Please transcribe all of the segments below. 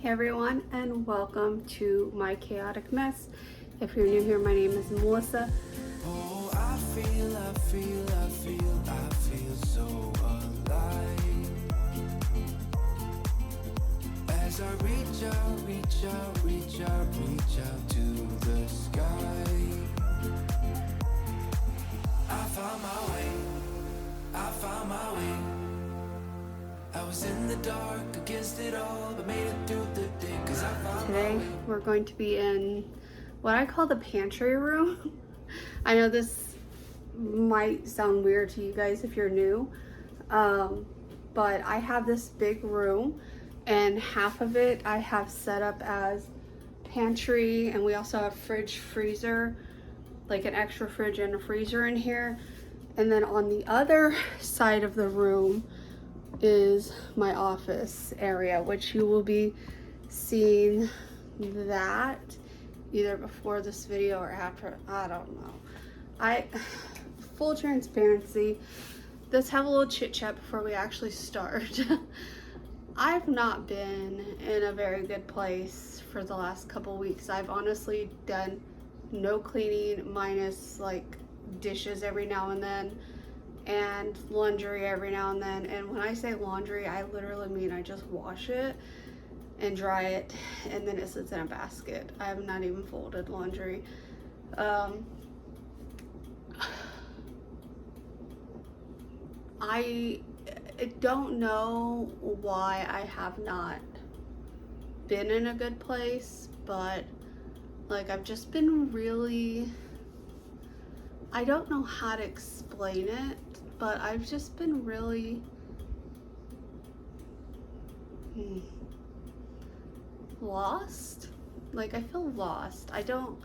Hey everyone, and welcome to my chaotic mess. If you're new here, my name is Melissa. Oh, I feel so alive. As I reach out to the sky. I found my way. I was in the dark against it all, but made it through the day, 'cause I found my Today, way. we're going to be in what I call the pantry room. I know this might sound weird to you guys if you're new, but I have this big room, and half of it I have set up as pantry, and we also have fridge, freezer, like an extra fridge and a freezer in here. And then on the other side of the room is my office area, which you will be seeing that either before this video or after. I don't know. Full transparency, let's have a little chit chat before we actually start. I've not been in a very good place for the last couple weeks. I've honestly done no cleaning, minus like dishes every now and then and laundry every now and then. And when I say laundry, I literally mean I just wash it and dry it, and then it sits in a basket. I have not even folded laundry. I don't know why I have not been in a good place, but like I've just been really, I don't know how to explain it, but I've just been really lost. Like I feel lost. I don't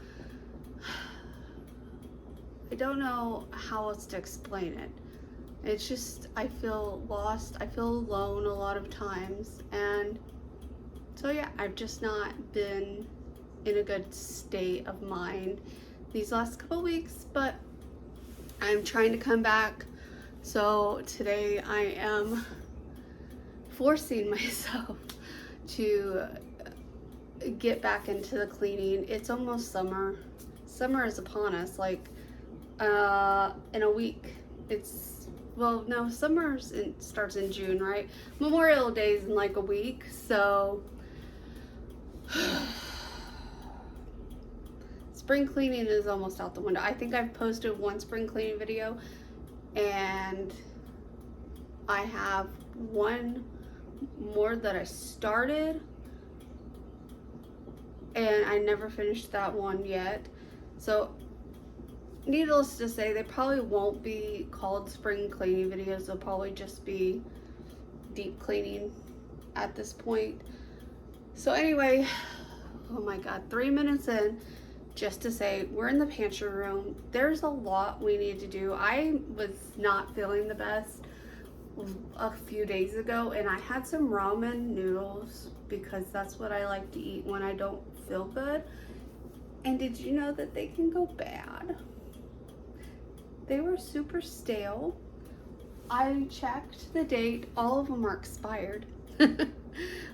know how else to explain it. It's just, I feel lost. I feel alone a lot of times. And so yeah, I've just not been in a good state of mind these last couple weeks, but I'm trying to come back. So today I am forcing myself to get back into the cleaning. It's almost summer. Summer is upon us, like in a week. Well, no, starts in June, right? Memorial Day is in like a week, so spring cleaning is almost out the window. I think I've posted one spring cleaning video, and I have one more that I started, and I never finished that one yet. So needless to say, they probably won't be called spring cleaning videos. They'll probably just be deep cleaning at this point. So anyway, oh my god, 3 minutes in, just to say we're in the pantry room. There's a lot we need to do. I was not feeling the best a few days ago, and I had some ramen noodles because that's what I like to eat when I don't feel good. And did you know that they can go bad? They were super stale. I checked the date. All of them are expired.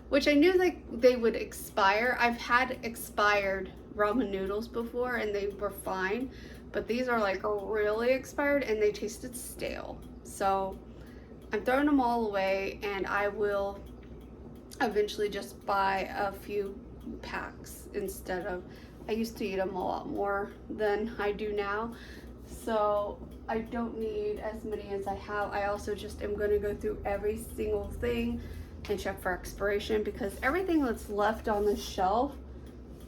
Which I knew they would expire. I've had expired ramen noodles before and they were fine. But these are like really expired and they tasted stale. So I'm throwing them all away, and I will eventually just buy a few packs instead of, I used to eat them a lot more than I do now. So I don't need as many as I have. I also just am going to go through every single thing and check for expiration, because everything that's left on the shelf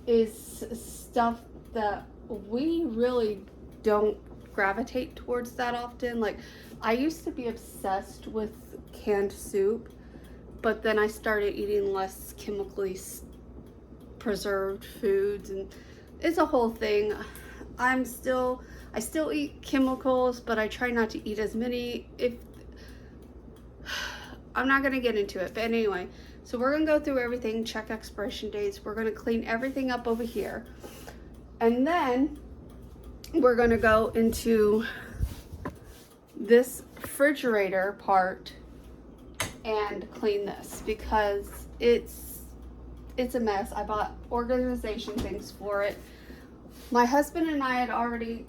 is stuff that we really don't gravitate towards that often. Like I used to be obsessed with canned soup, but then I started eating less chemically preserved foods, and it's a whole thing. I still eat chemicals, but I try not to eat as many. I'm not gonna get into it, but anyway, so we're gonna go through everything, check expiration dates. We're gonna clean everything up over here, and then we're gonna go into this refrigerator part and clean this, because it's it's a mess. I bought organization things for it. My husband and I had already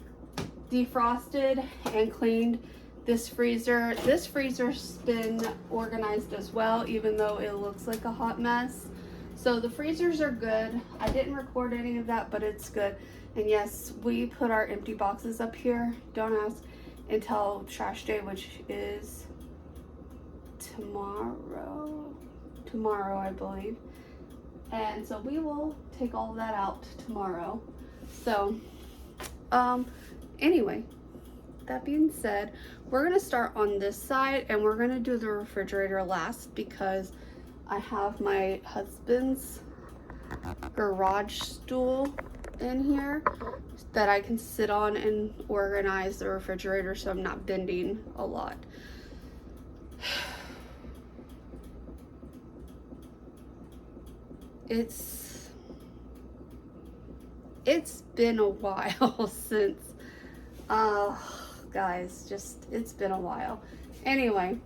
defrosted and cleaned this freezer. This freezer's been organized as well, even though it looks like a hot mess. So the freezers are good. I didn't record any of that, but it's good. And yes, we put our empty boxes up here. Don't ask, until trash day, which is tomorrow, I believe. And so we will take all of that out tomorrow. So, anyway, that being said, we're gonna start on this side and we're gonna do the refrigerator last because I have my husband's garage stool in here that I can sit on and organize the refrigerator so I'm not bending a lot. It's been a while since, guys, just, it's been a while. Anyway,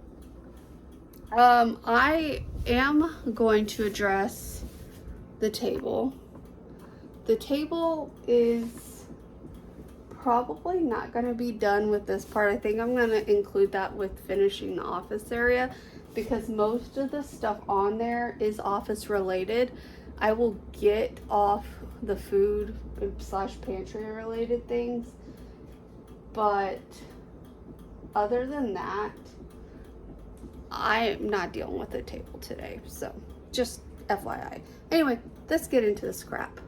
I am going to address the table. The table is probably not going to be done with this part. I think I'm going to include that with finishing the office area because most of the stuff on there is office related. I will get off the food / pantry related things, but other than that, I'm not dealing with the table today, so just FYI. Anyway, let's get into the scrap.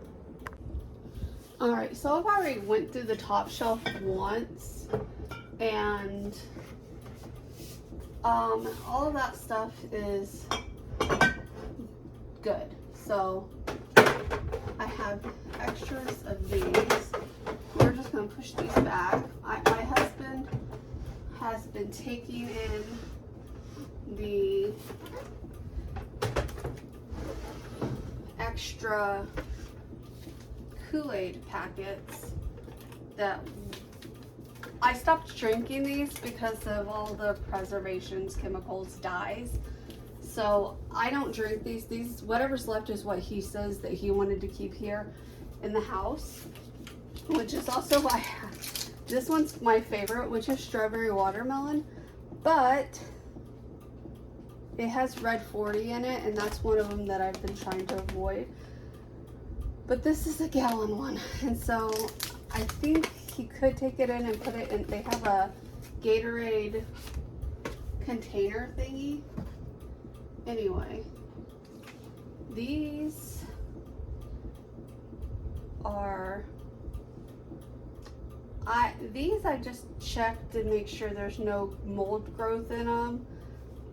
Alright, so I've already went through the top shelf once, and all of that stuff is good. So I have extras of these. We're just gonna push these back. My husband has been taking in the extra Kool-Aid packets that I stopped drinking these because of all the preservations, chemicals, dyes. So I don't drink these. Whatever's left is what he says that he wanted to keep here in the house, which is also why this one's my favorite, which is strawberry watermelon, but it has red 40 in it, and that's one of them that I've been trying to avoid. But this is a gallon one, and so I think he could take it in and put it in. They have a Gatorade container thingy. Anyway, these are, I just checked to make sure there's no mold growth in them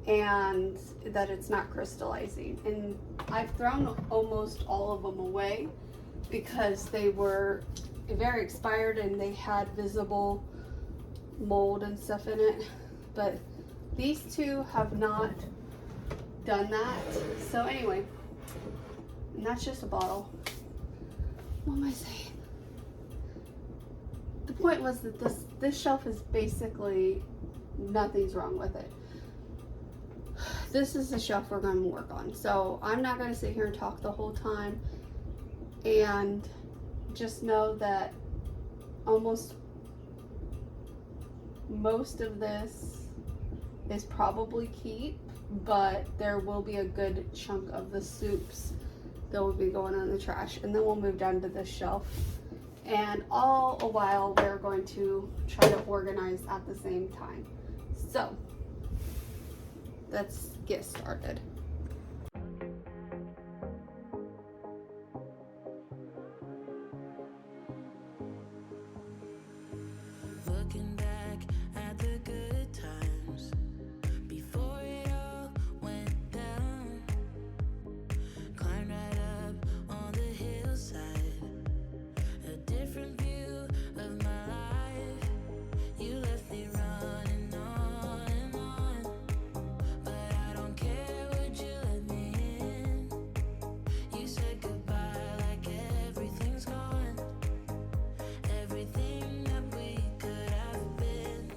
and that it's not crystallizing. And I've thrown almost all of them away because they were very expired and they had visible mold and stuff in it. But these two have not done that. So anyway, and that's just a bottle. What am I saying? The point was that this shelf is basically, nothing's wrong with it. This is the shelf we're going to work on. So I'm not going to sit here and talk the whole time, and just know that most of this is probably keep, but there will be a good chunk of the soups that will be going in the trash, and then we'll move down to this shelf. And all a while we're going to try to organize at the same time. So let's get started. Looking back at the good times before it all went down. Climbed right up on the hillside, a different view of my life. You left me running on and on, but I don't care, would you let me in? You said goodbye like everything's gone, everything that we could have been.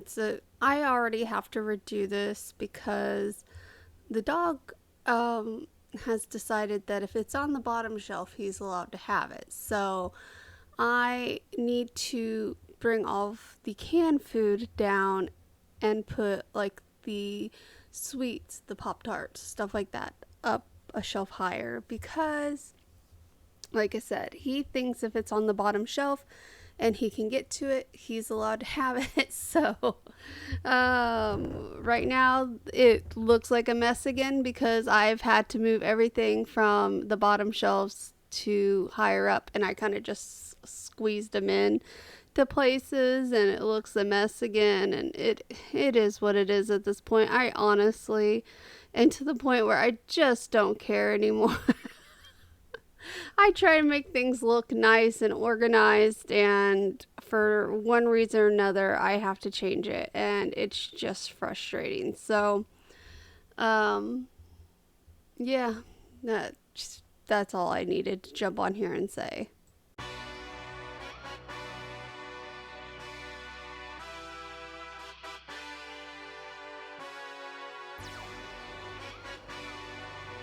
So I already have to redo this because the dog has decided that if it's on the bottom shelf, he's allowed to have it. So I need to bring all of the canned food down and put like the sweets, the Pop Tarts, stuff like that up a shelf higher because, like I said, he thinks if it's on the bottom shelf and he can get to it, he's allowed to have it. So, right now it looks like a mess again because I've had to move everything from the bottom shelves to higher up, and I kind of just squeezed them in to places, and it looks a mess again. And it is what it is at this point. I honestly, and to the point where I just don't care anymore. I try to make things look nice and organized, and for one reason or another, I have to change it, and it's just frustrating. So, um, yeah, that's all I needed to jump on here and say.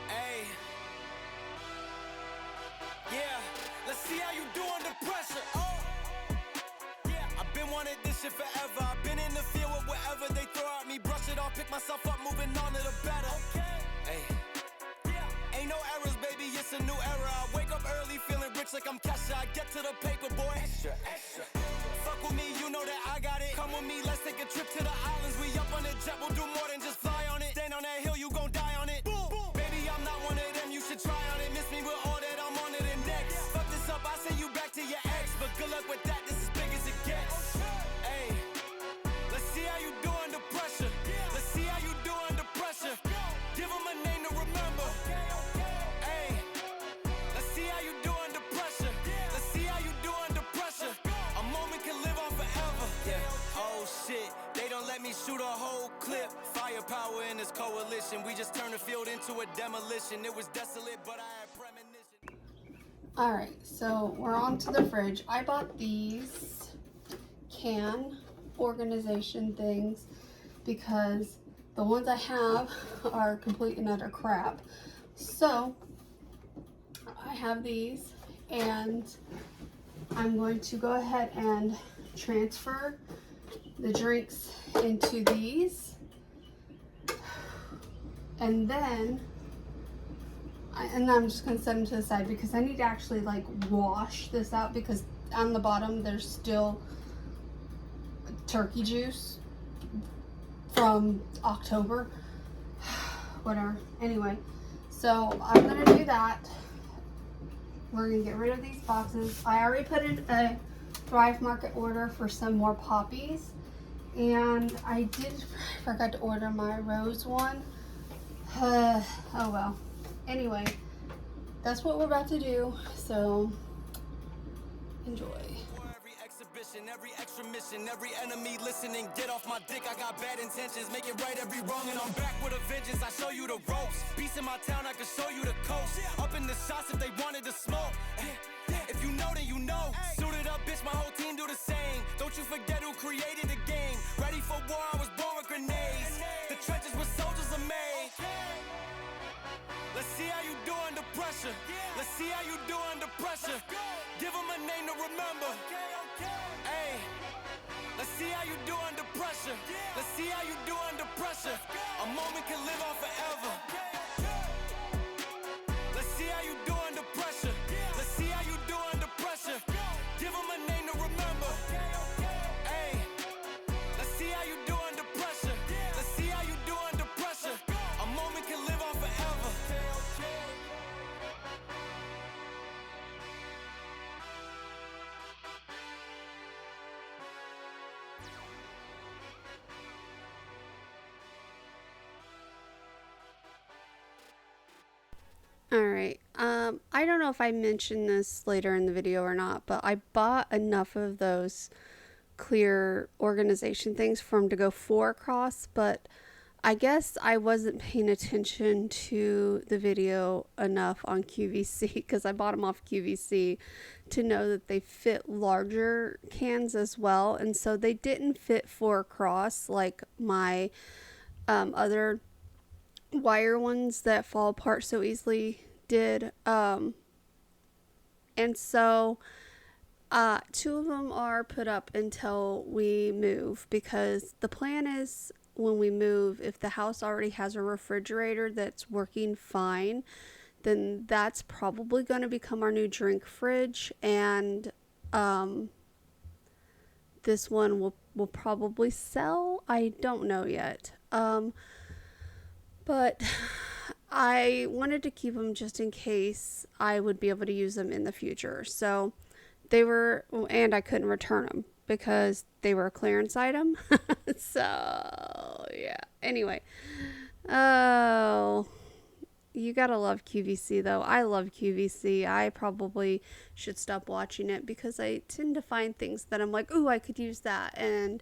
Hey, yeah, let's see how you do under pressure. Oh, yeah, I've been wanting this shit forever. I've been in the field with whatever they throw at me. Brush it off, pick myself up, moving on to the better. Okay, hey, yeah, ain't no errors, baby, it's a new era. I wake up early, feeling rich like I'm Kesha. I get to the paper, boy. Extra, extra. Fuck with me, you know that I got it. Come with me, let's take a trip to the islands. We up on the jet, we'll do more than just fly on it. Stand on that hill, you gon' die on it. Boom, boom. Baby, I'm not one of them, you should try on it. Miss me with all that, I'm on to the next. Fuck this up, I send you back to your ex. But good luck with that, this is big as it gets. Hey, let's see how you do under pressure. Let's see how you do under pressure. Give them a name to remember. Hey, let's see how you do under pressure. Let's see how you do under pressure. A moment can live on forever. Yeah. Oh shit, they don't let me shoot a whole clip. Firepower in this coalition. We just turned the field into a demolition. It was desolate, but I had premonition. Alright, so we're on to the fridge. I bought these can organization things because the ones I have are complete and utter crap. So I have these, and I'm going to go ahead and transfer the drinks into these, and then I'm just going to set them to the side because I need to actually like wash this out because on the bottom there's still turkey juice from October. Whatever. Anyway, so I'm going to do that. We're going to get rid of these boxes. I already put in a Thrive Market order for some more poppies. And I forgot to order my rose one. Oh well. Anyway, that's what we're about to do. So, enjoy. Every exhibition, every extra mission, every enemy listening, get off my dick, I got bad intentions, make it right every wrong, and I'm back with a vengeance, I show you the ropes, peace in my town, I can show you the coast, up in the shots if they wanted to smoke, if you know then you know, suited up bitch, my whole team do the same, don't you forget who created the game, ready for war, I was born with grenades, the trenches where soldiers are made. Let's see how you do under pressure. Let's see how you do under pressure. Give them a name to remember. Hey, let's see how you do under pressure. Let's see how you do under pressure. A moment can live on forever. Let's see how you do under pressure. Let's see how you do under pressure. Give them a name to remember. Hey, let's see how you do under pressure. Let's see how you do under pressure. A moment can live on forever. Alright, I don't know if I mentioned this later in the video or not, but I bought enough of those clear organization things for them to go 4 across, but I guess I wasn't paying attention to the video enough on QVC because I bought them off QVC to know that they fit larger cans as well. And so they didn't fit 4 across like my other wire ones that fall apart so easily did. And so 2 of them are put up until we move because the plan is when we move, if the house already has a refrigerator that's working fine, then that's probably going to become our new drink fridge. And um, this one will probably sell. I don't know yet. But I wanted to keep them just in case I would be able to use them in the future. So they were, and I couldn't return them because they were a clearance item. So, yeah. Anyway. Oh, you gotta love QVC though. I love QVC. I probably should stop watching it because I tend to find things that I'm like, ooh, I could use that. And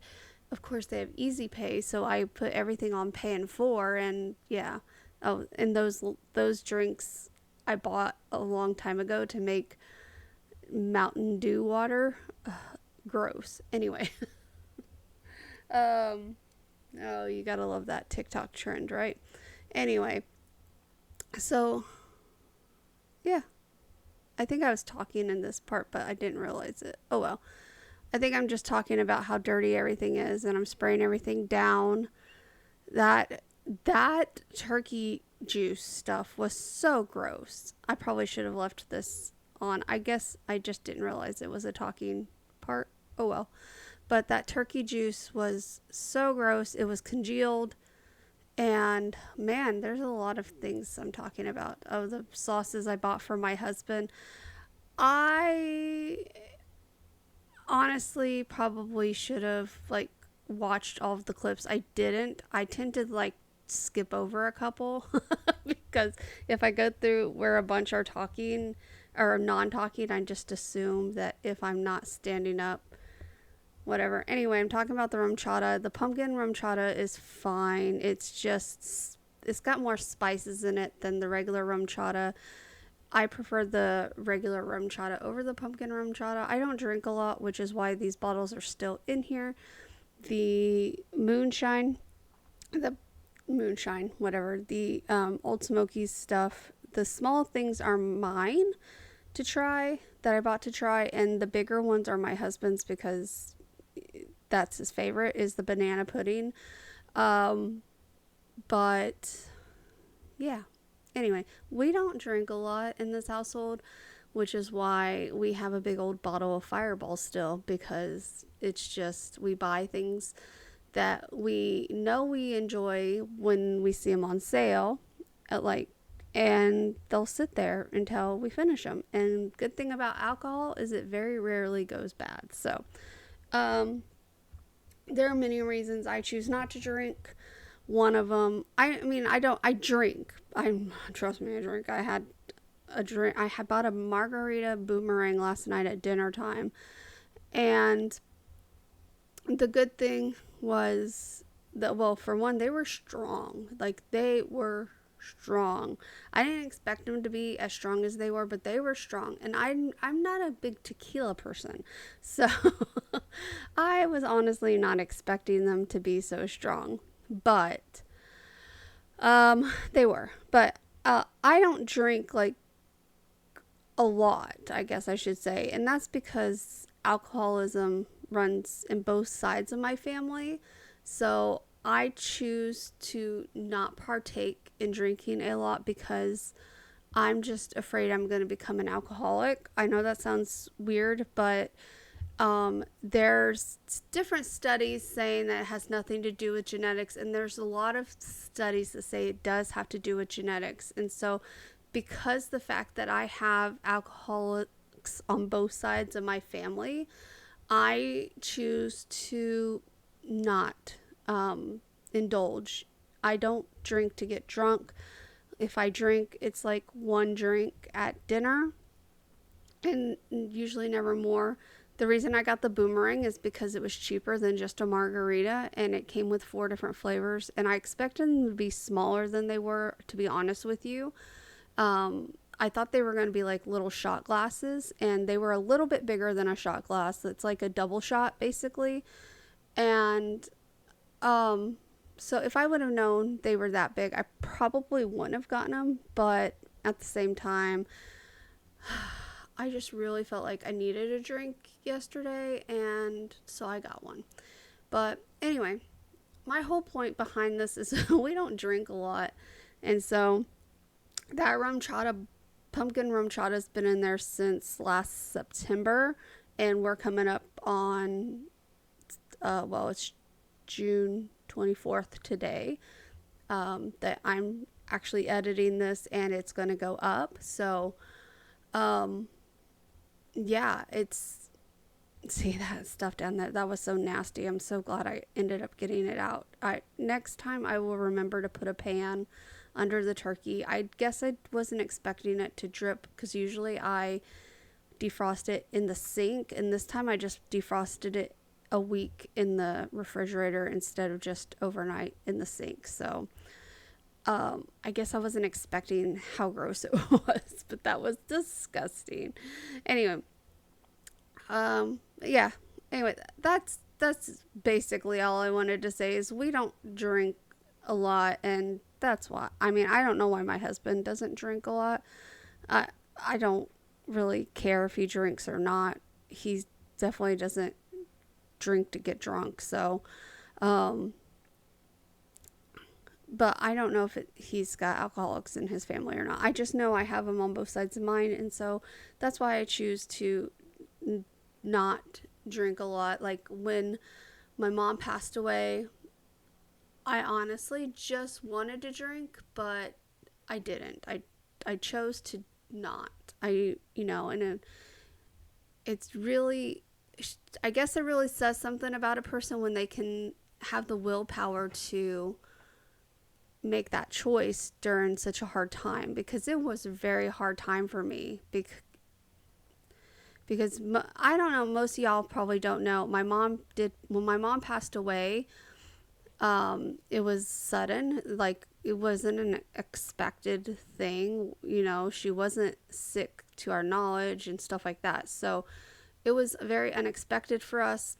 of course they have easy pay, so I put everything on pay in four, and yeah. Oh, and those drinks I bought a long time ago to make Mountain Dew water. Ugh, gross. Anyway. um oh, you gotta love that TikTok trend, right? Anyway, so yeah, I think I was talking in this part, but I didn't realize it. Oh well. I think I'm just talking about how dirty everything is and I'm spraying everything down. That turkey juice stuff was so gross. I probably should have left this on. I guess I just didn't realize it was a talking part. Oh well. But that turkey juice was so gross. It was congealed. And man, there's a lot of things I'm talking about. Oh, the sauces I bought for my husband. I honestly probably should have like watched all of the clips. I didn't. I tend to like skip over a couple because if I go through where a bunch are talking or non-talking, I just assume that if I'm not standing up, whatever. Anyway, I'm talking about the rum chata. The pumpkin rum chata is fine. It's got more spices in it than the regular rum chata. I prefer the regular rum chata over the pumpkin rum chata. I don't drink a lot, which is why these bottles are still in here. The moonshine, whatever, the Old Smokies stuff. The small things are mine to try, that I bought to try, and the bigger ones are my husband's because that's his favorite, is the banana pudding. But yeah. Anyway, we don't drink a lot in this household, which is why we have a big old bottle of Fireball still, because it's just we buy things that we know we enjoy when we see them on sale at like, and they'll sit there until we finish them. And good thing about alcohol is it very rarely goes bad. So there are many reasons I choose not to drink. One of them, I drink. Trust me, I drink. I had a drink. I had bought a margarita boomerang last night at dinner time. And the good thing was that, well, for one, they were strong. Like, they were strong. I didn't expect them to be as strong as they were, but they were strong. And I'm not a big tequila person. So I was honestly not expecting them to be so strong. But they were. But I don't drink like a lot, I guess I should say. And that's because alcoholism runs in both sides of my family. So I choose to not partake in drinking a lot because I'm just afraid I'm going to become an alcoholic. I know that sounds weird, but there's different studies saying that it has nothing to do with genetics, and there's a lot of studies that say it does have to do with genetics. And so because the fact that I have alcoholics on both sides of my family, I choose to not indulge. I don't drink to get drunk. If I drink, it's like one drink at dinner and usually never more. The reason I got the boomerang is because it was cheaper than just a margarita, and it came with 4 different flavors. And I expected them to be smaller than they were, to be honest with you. I thought they were going to be like little shot glasses, and they were a little bit bigger than a shot glass. It's like a double shot, basically. And so if I would have known they were that big, I probably wouldn't have gotten them. But at the same time, I just really felt like I needed a drink yesterday, and so I got one. But anyway, my whole point behind this is we don't drink a lot. And so that rum chata, pumpkin rum chata, has been in there since last September. And we're coming up on, it's June 24th today, that I'm actually editing this, and it's going to go up. So, yeah, it's, see that stuff down there, that was so nasty. I'm so glad I ended up getting it out. Next time I will remember to put a pan under the turkey. I guess I wasn't expecting it to drip, because usually I defrost it in the sink, and this time I just defrosted it a week in the refrigerator instead of just overnight in the sink. So I guess I wasn't expecting how gross it was, but that was disgusting. Anyway, yeah. Anyway, that's basically all I wanted to say. Is we don't drink a lot, and that's why. I mean, I don't know why my husband doesn't drink a lot. I don't really care if he drinks or not. He definitely doesn't drink to get drunk. So, but I don't know if he's got alcoholics in his family or not. I just know I have them on both sides of mine, and so that's why I choose to not drink a lot. Like when my mom passed away, I honestly just wanted to drink, but I didn't. I chose to not. And it's really, I guess it really says something about a person when they can have the willpower to make that choice during such a hard time, because it was a very hard time for me. Because I don't know, most of y'all probably don't know, when my mom passed away, it was sudden. Like, it wasn't an expected thing. She wasn't sick to our knowledge and stuff like that. So it was very unexpected for us.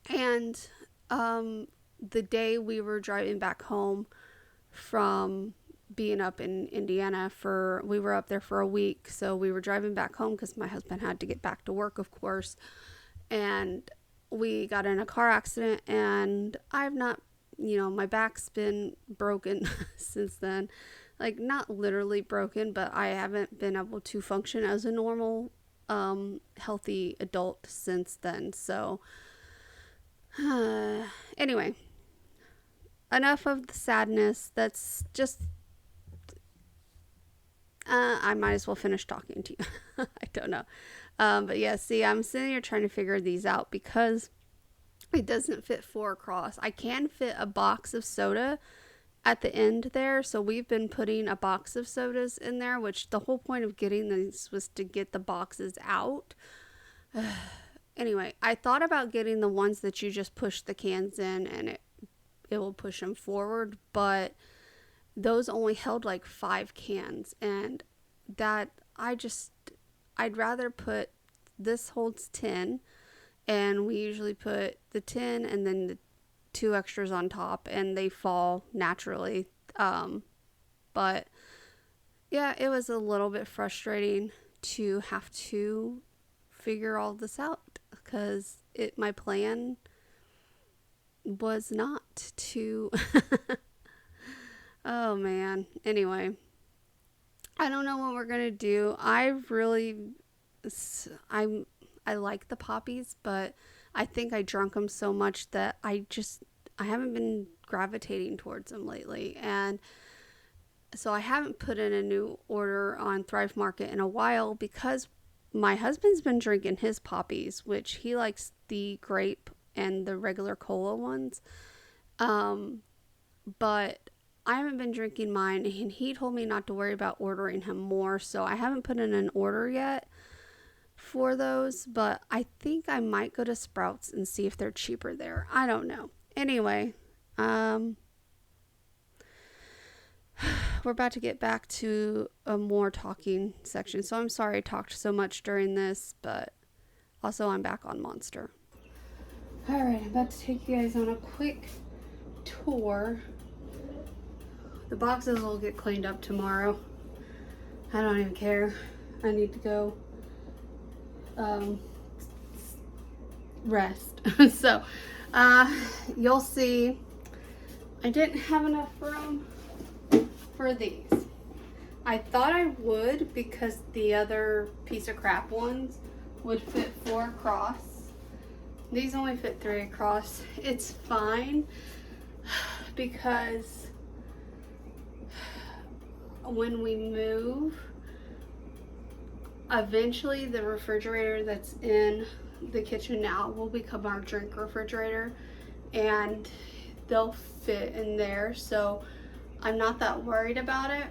And the day we were driving back home from being up in Indiana, we were up there for a week. So we were driving back home because my husband had to get back to work, of course. And we got in a car accident, and I've not, my back's been broken since then. Like, not literally broken, but I haven't been able to function as a normal, healthy adult since then. So, anyway, enough of the sadness. That's just, I might as well finish talking to you. I don't know. But yeah, see, I'm sitting here trying to figure these out because it doesn't fit 4 across. I can fit a box of soda at the end there. So we've been putting a box of sodas in there, which the whole point of getting these was to get the boxes out. Anyway, I thought about getting the ones that you just push the cans in and it will push them forward, but those only held like 5 cans, and that I'd rather put, this holds 10, and we usually put the 10 and then the 2 extras on top, and they fall naturally. But yeah, it was a little bit frustrating to have to figure all this out, because my plan was not to oh man. Anyway, I don't know what we're gonna do. I like the poppies, but I think I drunk them so much that I haven't been gravitating towards them lately. And so I haven't put in a new order on Thrive Market in a while, because my husband's been drinking his poppies, which he likes the grape and the regular cola ones. But I haven't been drinking mine, and he told me not to worry about ordering him more, so I haven't put in an order yet for those, but I think I might go to Sprouts and see if they're cheaper there. I don't know. Anyway, we're about to get back to a more talking section. So I'm sorry I talked so much during this, but also I'm back on Monster. All right, I'm about to take you guys on a quick tour. The boxes will get cleaned up tomorrow. I don't even care. I need to go rest. So you'll see I didn't have enough room for these. I thought I would because the other piece of crap ones would fit 4 across. These only fit 3 across. It's fine because when we move, eventually the refrigerator that's in the kitchen now will become our drink refrigerator, and they'll fit in there, so I'm not that worried about it.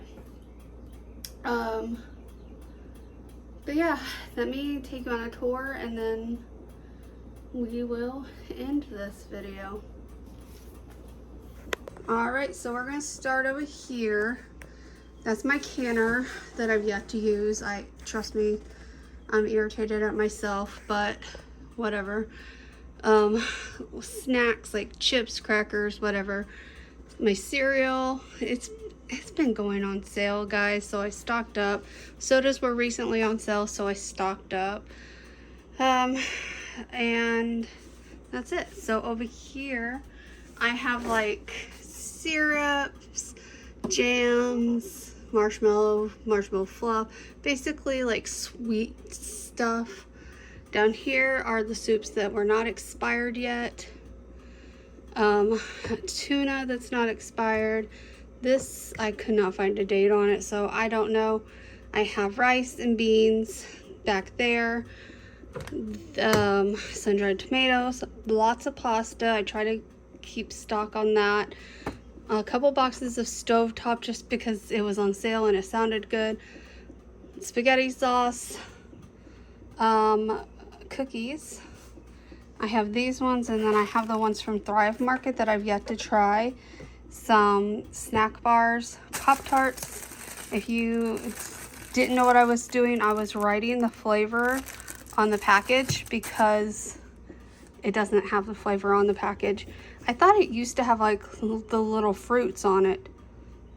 But yeah, let me take you on a tour and then we will end this video. Alright, so we're going to start over here. That's my canner that I've yet to use. Trust me, I'm irritated at myself, but whatever. Snacks like chips, crackers, whatever. My cereal, it's been going on sale, guys, so I stocked up. Sodas were recently on sale, so I stocked up. And that's it. So over here, I have like syrups, jams, marshmallow fluff, basically like sweet stuff. Down here are the soups that were not expired yet. Tuna that's not expired. This, I could not find a date on it, so I don't know. I have rice and beans back there. Sun-dried tomatoes, lots of pasta. I try to keep stock on that. A couple boxes of stovetop just because it was on sale and it sounded good. Spaghetti sauce. Cookies. I have these ones, and then I have the ones from Thrive Market that I've yet to try. Some snack bars, Pop-Tarts. If you didn't know what I was doing, I was writing the flavor on the package because it doesn't have the flavor on the package. I thought it used to have like the little fruits on it,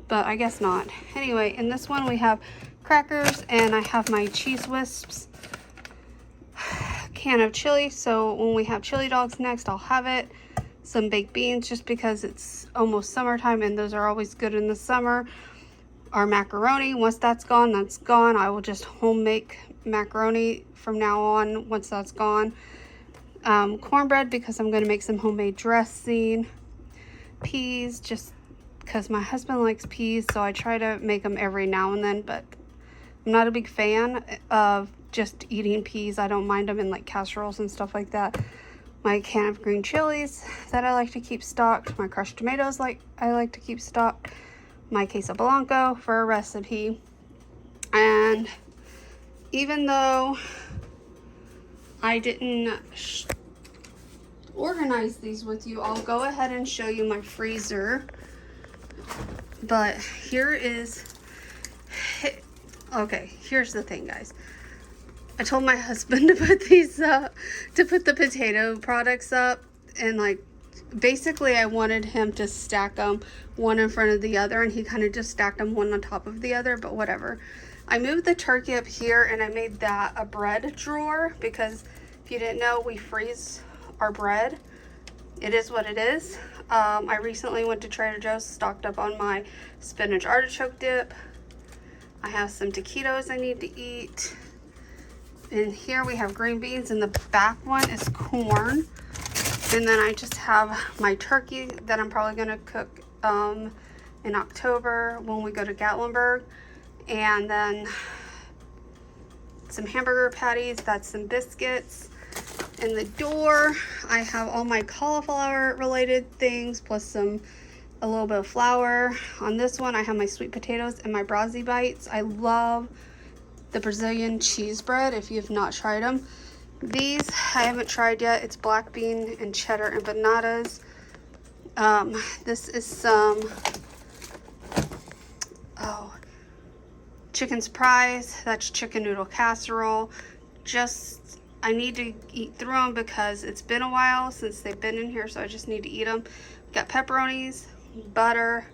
but I guess not. Anyway, in this one we have crackers, and I have my cheese wisps, can of chili, so when we have chili dogs next, I'll have it. Some baked beans, just because it's almost summertime and those are always good in the summer. Our macaroni, once that's gone, that's gone. I will just home make macaroni from now on once that's gone. Cornbread, because I'm going to make some homemade dressing. Peas, just because my husband likes peas, so I try to make them every now and then, but I'm not a big fan of just eating peas. I don't mind them in like casseroles and stuff like that. My can of green chilies that I like to keep stocked. My crushed tomatoes I like to keep stocked. My queso blanco for a recipe. And even though I didn't organize these with you, I'll go ahead and show you my freezer. But here is, okay, here's the thing, guys. I told my husband to put these up, to put the potato products up, and like basically I wanted him to stack them one in front of the other, and he kind of just stacked them one on top of the other, but whatever. I moved the turkey up here, and I made that a bread drawer because if you didn't know, we freeze our bread. It is what it is. I recently went to Trader Joe's, stocked up on my spinach artichoke dip. I have some taquitos I need to eat. And here we have green beans, and the back one is corn. And then I just have my turkey that I'm probably going to cook in October when we go to Gatlinburg. And then some hamburger patties, that's some biscuits. In the door, I have all my cauliflower related things, plus a little bit of flour. On this one, I have my sweet potatoes and my Brazzi bites. I love the Brazilian cheese bread if you have not tried them. These I haven't tried yet. It's black bean and cheddar empanadas. This is some, chicken surprise. That's chicken noodle casserole. Just, I need to eat through them because it's been a while since they've been in here, so I just need to eat them. Got pepperonis, butter.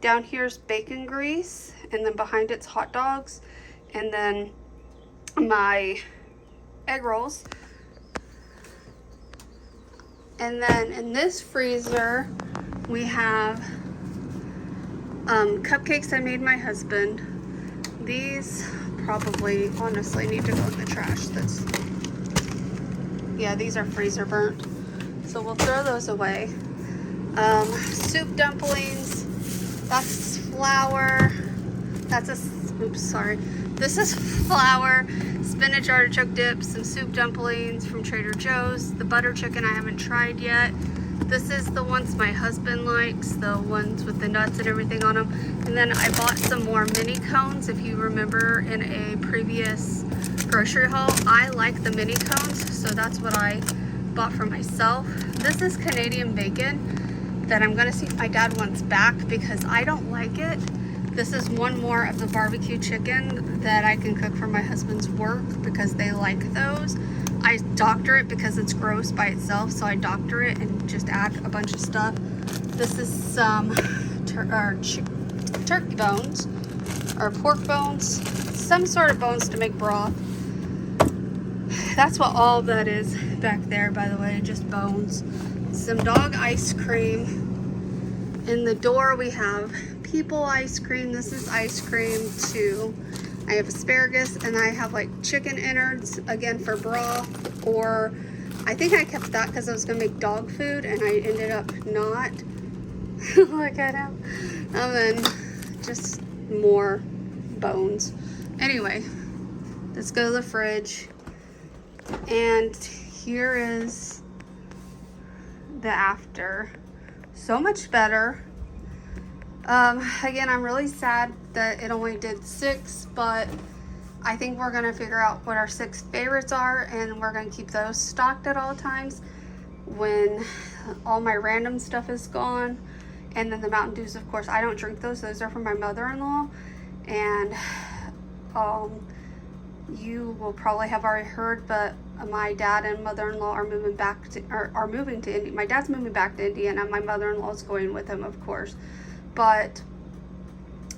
Down here's bacon grease, and then behind it's hot dogs, and then my egg rolls. And then in this freezer we have cupcakes I made my husband. These probably honestly need to go in the trash. Yeah, these are freezer burnt, so we'll throw those away. Soup dumplings, that's flour. This is flour, spinach artichoke dip, some soup dumplings from Trader Joe's. The butter chicken I haven't tried yet. This is the ones my husband likes, the ones with the nuts and everything on them. And then I bought some more mini cones. If you remember in a previous grocery haul, I like the mini cones, so that's what I bought for myself. This is Canadian bacon that I'm gonna see if my dad wants back because I don't like it. This is one more of the barbecue chicken that I can cook for my husband's work because they like those. I doctor it because it's gross by itself, so I doctor it and just add a bunch of stuff. This is some turkey bones or pork bones, some sort of bones to make broth. That's what all that is back there, by the way, just bones. Some dog ice cream. In the door we have people ice cream. This is ice cream too. I have asparagus, and I have like chicken innards again for broth, or I think I kept that because I was gonna make dog food and I ended up not. Look at him. And then just more bones. Anyway, let's go to the fridge, and here is the after. So much better. Again, I'm really sad that it only did 6, but I think we're gonna figure out what our 6 favorites are, and we're gonna keep those stocked at all times when all my random stuff is gone. And then the Mountain Dews, of course, I don't drink those. Those are from my mother-in-law, and you will probably have already heard, but my dad and mother-in-law are moving to India. My dad's moving back to India, and my mother-in-law is going with him, of course. But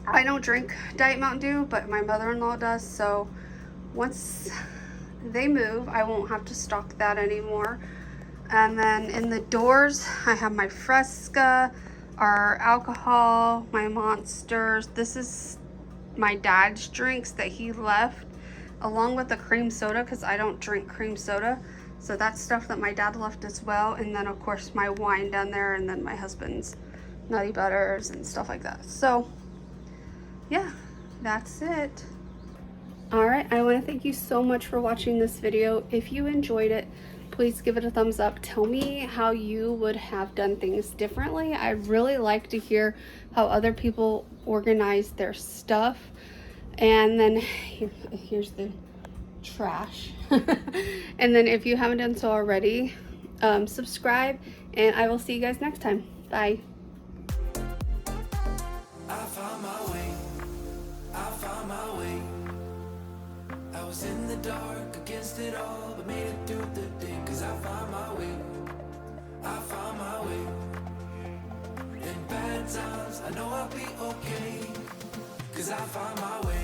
I don't drink Diet Mountain Dew, but my mother-in-law does, so once they move, I won't have to stock that anymore. And then in the doors, I have my Fresca, our alcohol, my Monsters. This is my dad's drinks that he left, along with the cream soda, because I don't drink cream soda. So that's stuff that my dad left as well. And then, of course, my wine down there, and then my husband's nutty butters and stuff like that. So yeah, that's it. All right, I want to thank you so much for watching this video. If you enjoyed it, please give it a thumbs up. Tell me how you would have done things differently. I'd really like to hear how other people organize their stuff. And then here's the trash. And then if you haven't done so already, subscribe, and I will see you guys next time. Bye. I was in the dark against it all, but made it through the day, 'cause I found my way. I found my way. In bad times, I know I'll be okay, 'cause I found my way.